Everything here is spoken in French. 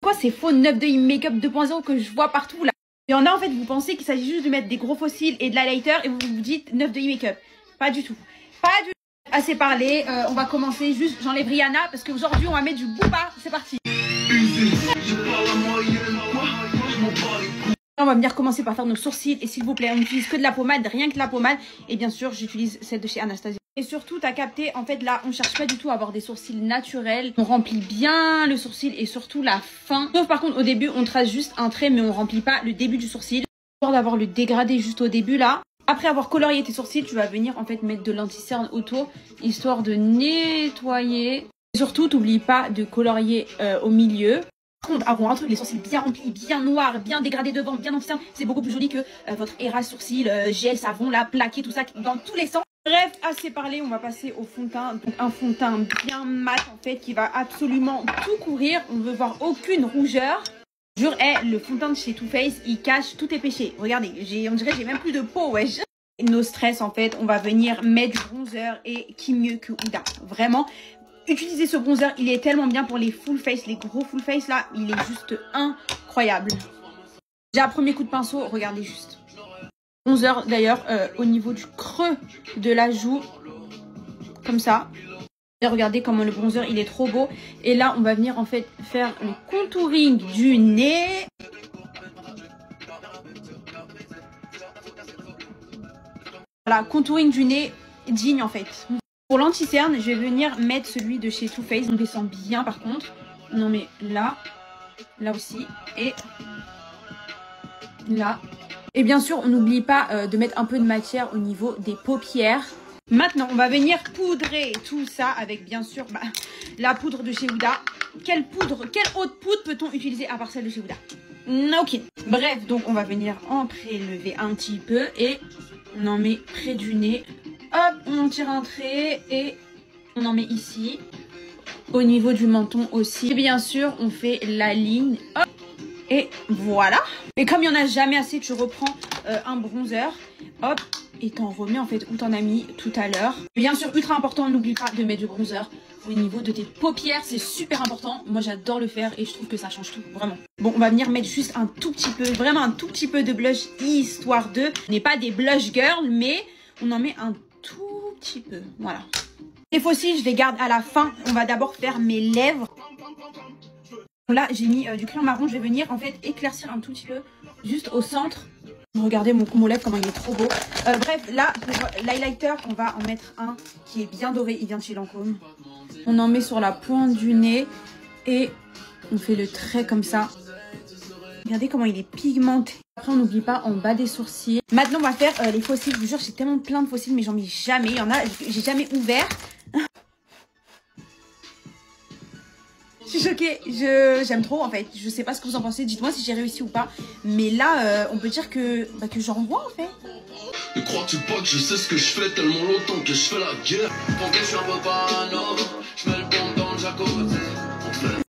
Quoi ces faux 9.2 Makeup 2.0 que je vois partout là? Il y en a en fait, vous pensez qu'il s'agit juste de mettre des gros fossiles et de l'highlighter et vous vous dites 9.2 Makeup. Pas du tout. Pas du tout. Assez parlé, on va commencer. Juste, j'enlève Rihanna parce qu'aujourd'hui on va mettre du booba. C'est parti. On va venir commencer par faire nos sourcils et s'il vous plaît, on n'utilise que de la pommade, rien que de la pommade. Et bien sûr, j'utilise celle de chez Anastasia. Et surtout, t'as capté, en fait là, on cherche pas du tout à avoir des sourcils naturels. On remplit bien le sourcil et surtout la fin. Sauf par contre, au début, on trace juste un trait, mais on remplit pas le début du sourcil. Histoire d'avoir le dégradé juste au début là. Après avoir colorié tes sourcils, tu vas venir en fait mettre de l'anti-cerne autour, histoire de nettoyer. Et surtout, t'oublies pas de colorier au milieu. Par contre, avoir un truc, les sourcils bien remplis, bien noirs, bien dégradés devant, bien anti-cerne, c'est beaucoup plus joli que votre érase sourcil, gel, savon, là, plaqué, tout ça, dans tous les sens. Bref, assez parlé, on va passer au fond de teint. Donc un fond de teint bien mat en fait, qui va absolument tout couvrir. On ne veut voir aucune rougeur. Jure, le fond de teint de chez Too Faced, il cache tous tes péchés. Regardez, on dirait que j'ai même plus de peau, wesh. Nos stress en fait, on va venir mettre du bronzer et qui mieux que Huda. Vraiment. Utilisez ce bronzer, il est tellement bien pour les full face, les gros full face là, il est juste incroyable. J'ai un premier coup de pinceau, regardez juste. Bronzer d'ailleurs au niveau du creux de la joue, comme ça. Et regardez comment le bronzer il est trop beau. Et là on va venir en fait faire le contouring du nez. Voilà, contouring du nez digne en fait. Pour l'anti-cerne, je vais venir mettre celui de chez Too Faced. On descend bien par contre. Non mais là aussi. Et là. Et bien sûr, on n'oublie pas de mettre un peu de matière au niveau des paupières. Maintenant, on va venir poudrer tout ça avec bien sûr la poudre de chez Huda. Quelle autre poudre peut-on utiliser à part celle de chez Huda? Ok. Bref, donc on va venir en prélever un petit peu et on en met près du nez. Hop, on tire un trait et on en met ici. Au niveau du menton aussi. Et bien sûr, on fait la ligne. Hop. Et voilà. Et comme il n'y en a jamais assez, tu reprends un bronzer. Hop. Et t'en remets en fait où t'en as mis tout à l'heure. Bien sûr, ultra important, n'oublie pas de mettre du bronzer au niveau de tes paupières. C'est super important. Moi, j'adore le faire et je trouve que ça change tout. Vraiment. Bon, on va venir mettre juste un tout petit peu, vraiment un tout petit peu de blush, histoire de... On n'est pas des blush girls, mais on en met un tout petit peu. Voilà. Les fossiles, je les garde à la fin. On va d'abord faire mes lèvres. Là, j'ai mis du crayon marron. Je vais venir en fait éclaircir un tout petit peu juste au centre. Regardez mon lèvre, comment il est trop beau. Bref, là, pour l'highlighter, on va en mettre un qui est bien doré. Il vient de chez Lancôme. On en met sur la pointe du nez et on fait le trait comme ça. Regardez comment il est pigmenté. Après, on n'oublie pas en bas des sourcils. Maintenant, on va faire les fossiles. Je vous jure, j'ai tellement plein de fossiles, mais j'en mets jamais. Il y en a, j'ai jamais ouvert. Je suis choquée, j'aime trop en fait. Je sais pas ce que vous en pensez, dites-moi si j'ai réussi ou pas. Mais là, on peut dire que j'en vois en fait. Mais crois-tu pas que je sais ce que je fais tellement longtemps que je fais la guerre? Pour que je suis un peu parano, je mets le bombe dans le jacuzzi.